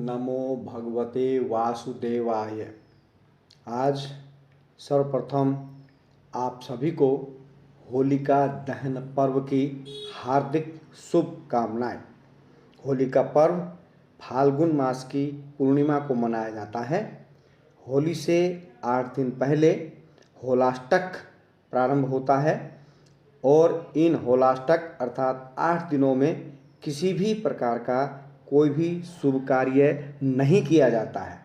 नमो भगवते वासुदेवाय। आज सर्वप्रथम आप सभी को होलिका दहन पर्व की हार्दिक शुभकामनाएं। होली का पर्व फाल्गुन मास की पूर्णिमा को मनाया जाता है। होली से 8 दिन पहले होलाष्टक प्रारंभ होता है और इन होलाष्टक अर्थात 8 दिनों में किसी भी प्रकार का कोई भी शुभ कार्य नहीं किया जाता है।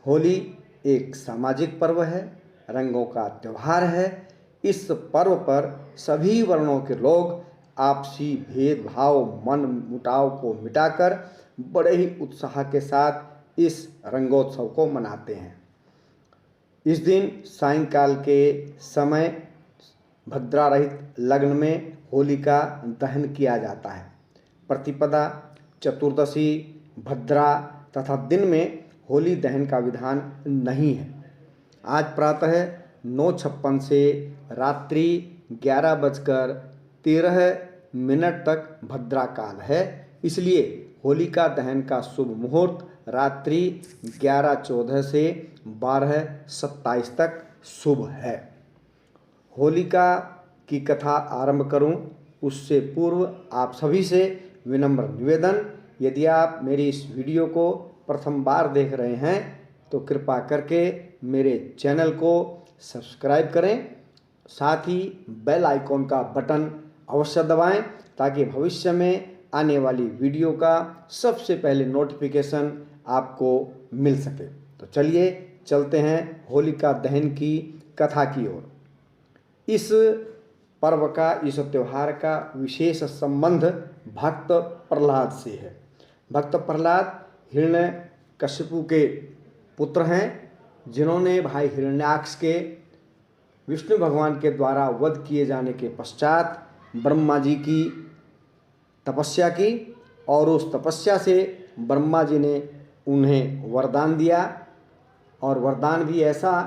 होली एक सामाजिक पर्व है, रंगों का त्यौहार है। इस पर्व पर सभी वर्णों के लोग आपसी भेदभाव मन मुटाव को मिटाकर बड़े ही उत्साह के साथ इस रंगोत्सव को मनाते हैं। इस दिन सायंकाल के समय भद्रा रहित लग्न में होली का दहन किया जाता है। प्रतिपदा, चतुर्दशी, भद्रा तथा दिन में होली दहन का विधान नहीं है। आज प्रातः 9:56 से रात्रि 11:13 तक भद्रा काल है, इसलिए होलिका दहन का शुभ मुहूर्त रात्रि 11:14 से 12:27 तक शुभ है। होलिका की कथा आरंभ करूं उससे पूर्व आप सभी से विनम्र निवेदन, यदि आप मेरी इस वीडियो को प्रथम बार देख रहे हैं तो कृपा करके मेरे चैनल को सब्सक्राइब करें, साथ ही बेल आइकॉन का बटन अवश्य दबाएं ताकि भविष्य में आने वाली वीडियो का सबसे पहले नोटिफिकेशन आपको मिल सके। तो चलिए चलते हैं होलिका दहन की कथा की ओर। इस पर्व का, इस त्यौहार का विशेष संबंध भक्त प्रहलाद से है। भक्त प्रहलाद हिरण्यकशिपु के पुत्र हैं, जिन्होंने भाई हिरण्याक्ष के विष्णु भगवान के द्वारा वध किए जाने के पश्चात ब्रह्मा जी की तपस्या की और उस तपस्या से ब्रह्मा जी ने उन्हें वरदान दिया। और वरदान भी ऐसा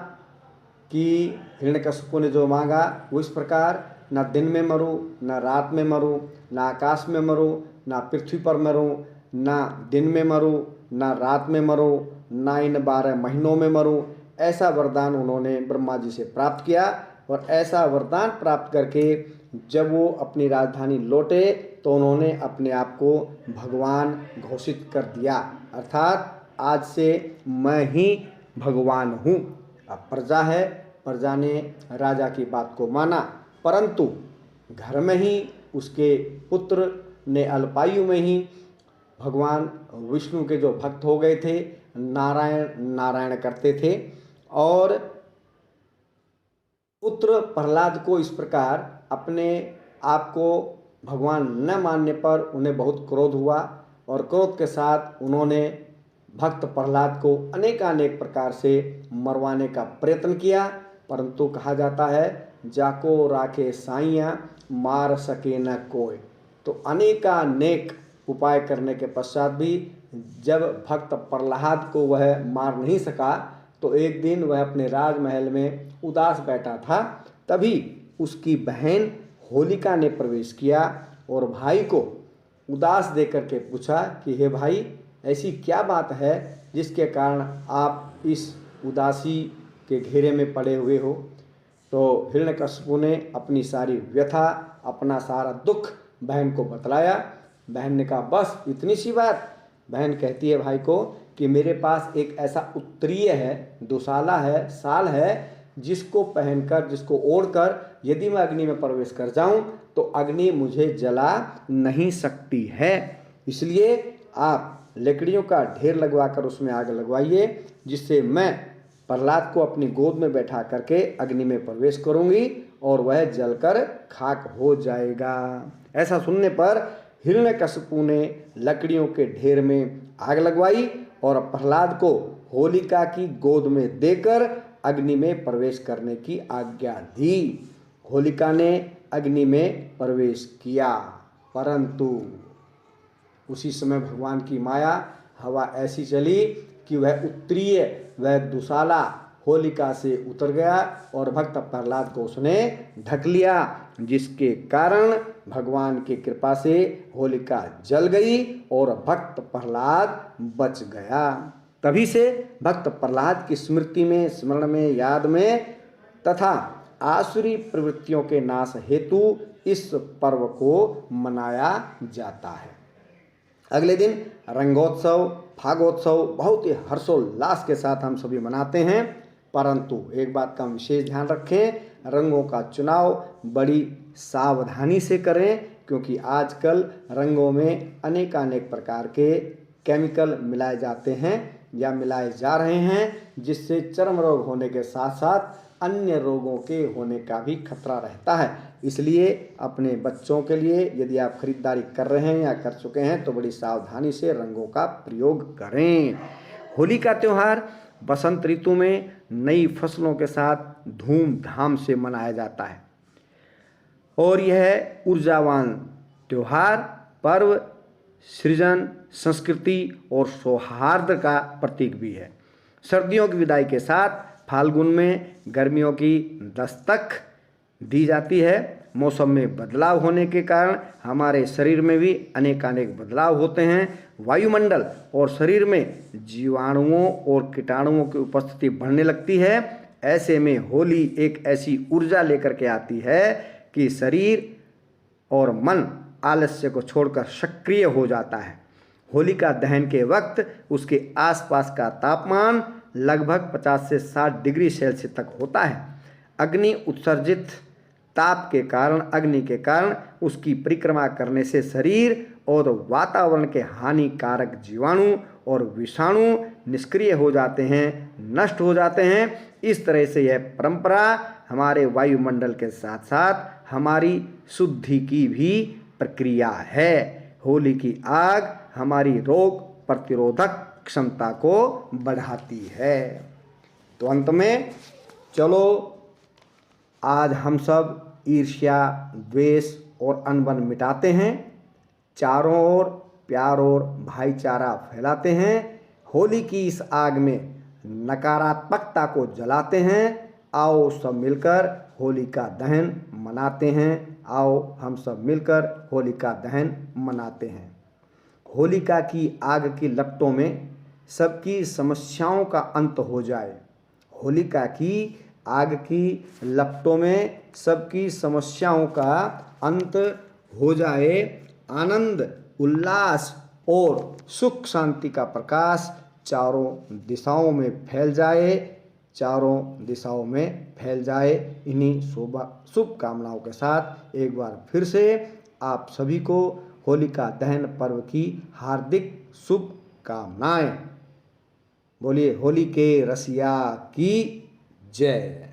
कि हिरण्यकशिपु ने जो मांगा वो इस प्रकार, न दिन में मरूं, न रात में मरूं, न आकाश में मरूं, न पृथ्वी पर मरूं, न दिन में मरूं, न रात में मरूं, न इन 12 महीनों में मरूं। ऐसा वरदान उन्होंने ब्रह्मा जी से प्राप्त किया। और ऐसा वरदान प्राप्त करके जब वो अपनी राजधानी लौटे तो उन्होंने अपने आप को भगवान घोषित कर दिया, अर्थात आज से मैं ही भगवान हूँ। अब प्रजा है, प्रजा ने राजा की बात को माना, परंतु घर में ही उसके पुत्र ने अल्पायु में ही भगवान विष्णु के जो भक्त हो गए थे, नारायण नारायण करते थे। और पुत्र प्रहलाद को इस प्रकार अपने आप को भगवान न मानने पर उन्हें बहुत क्रोध हुआ और क्रोध के साथ उन्होंने भक्त प्रहलाद को अनेकानेक प्रकार से मरवाने का प्रयत्न किया। परंतु कहा जाता है जाको राखे साइया मार सके न कोई। तो अनेकानेक उपाय करने के पश्चात भी जब भक्त प्रहलाद को वह मार नहीं सका तो एक दिन वह अपने राजमहल में उदास बैठा था। तभी उसकी बहन होलिका ने प्रवेश किया और भाई को उदास देकर के पूछा कि हे भाई, ऐसी क्या बात है जिसके कारण आप इस उदासी के घेरे में पड़े हुए हो। तो हिरण्यकशिपु ने अपनी सारी व्यथा, अपना सारा दुख बहन को बतलाया। बहन ने कहा बस इतनी सी बात। बहन कहती है भाई को कि मेरे पास एक ऐसा उत्तरीय है, दुशाला है, शाल है, जिसको पहनकर, जिसको ओढ़कर यदि मैं अग्नि में प्रवेश कर जाऊं तो अग्नि मुझे जला नहीं सकती है। इसलिए आप लकड़ियों का ढेर लगवाकर उसमें आग लगवाइए, जिससे मैं प्रहलाद को अपनी गोद में बैठा करके अग्नि में प्रवेश करूंगी और वह जलकर खाक हो जाएगा। ऐसा सुनने पर हिरण्यकशिपु ने लकड़ियों के ढेर में आग लगवाई और प्रहलाद को होलिका की गोद में देकर अग्नि में प्रवेश करने की आज्ञा दी। होलिका ने अग्नि में प्रवेश किया, परंतु उसी समय भगवान की माया, हवा ऐसी चली कि वह उत्तरीय, वह दुशाला होलिका से उतर गया और भक्त प्रहलाद को उसने ढक लिया, जिसके कारण भगवान की कृपा से होलिका जल गई और भक्त प्रहलाद बच गया। तभी से भक्त प्रहलाद की स्मृति में, स्मरण में, याद में तथा आसुरी प्रवृत्तियों के नाश हेतु इस पर्व को मनाया जाता है। अगले दिन रंगोत्सव, फागोत्सव बहुत ही हर्षोल्लास के साथ हम सभी मनाते हैं, परंतु एक बात का हम विशेष ध्यान रखें, रंगों का चुनाव बड़ी सावधानी से करें, क्योंकि आजकल रंगों में अनेकानेक प्रकार के केमिकल मिलाए जाते हैं या मिलाए जा रहे हैं, जिससे चर्म रोग होने के साथ साथ अन्य रोगों के होने का भी खतरा रहता है। इसलिए अपने बच्चों के लिए यदि आप खरीदारी कर रहे हैं या कर चुके हैं तो बड़ी सावधानी से रंगों का प्रयोग करें। होली का त्यौहार बसंत ऋतु में नई फसलों के साथ धूमधाम से मनाया जाता है और यह ऊर्जावान त्यौहार पर्व सृजन, संस्कृति और सौहार्द का प्रतीक भी है। सर्दियों की विदाई के साथ फाल्गुन में गर्मियों की दस्तक दी जाती है। मौसम में बदलाव होने के कारण हमारे शरीर में भी अनेकानेक बदलाव होते हैं। वायुमंडल और शरीर में जीवाणुओं और कीटाणुओं की उपस्थिति बढ़ने लगती है। ऐसे में होली एक ऐसी ऊर्जा लेकर के आती है कि शरीर और मन आलस्य को छोड़कर सक्रिय हो जाता है। होलिका दहन के वक्त उसके आसपास का तापमान लगभग 50 से 60 डिग्री सेल्सियस तक होता है। अग्नि उत्सर्जित ताप के कारण, अग्नि के कारण उसकी परिक्रमा करने से शरीर और वातावरण के हानिकारक जीवाणु और विषाणु निष्क्रिय हो जाते हैं, नष्ट हो जाते हैं। इस तरह से यह परंपरा हमारे वायुमंडल के साथ साथ हमारी शुद्धि की भी प्रक्रिया है। होली की आग हमारी रोग प्रतिरोधक क्षमता को बढ़ाती है। तो अंत में चलो आज हम सब ईर्ष्या, द्वेष और अनबन मिटाते हैं, चारों ओर प्यार और भाईचारा फैलाते हैं, होली की इस आग में नकारात्मकता को जलाते हैं। आओ सब मिलकर होली का दहन मनाते हैं। आओ हम सब मिलकर होली का दहन मनाते हैं। होलिका की आग की लपटों में सबकी समस्याओं का अंत हो जाए। होलिका की आग की लपटों में सबकी समस्याओं का अंत हो जाए। आनंद, उल्लास और सुख शांति का प्रकाश चारों दिशाओं में फैल जाए, चारों दिशाओं में फैल जाए। इन्हीं शुभकामनाओं के साथ एक बार फिर से आप सभी को होलिका दहन पर्व की हार्दिक शुभकामनाएं। बोलिए होली के रसिया की जय।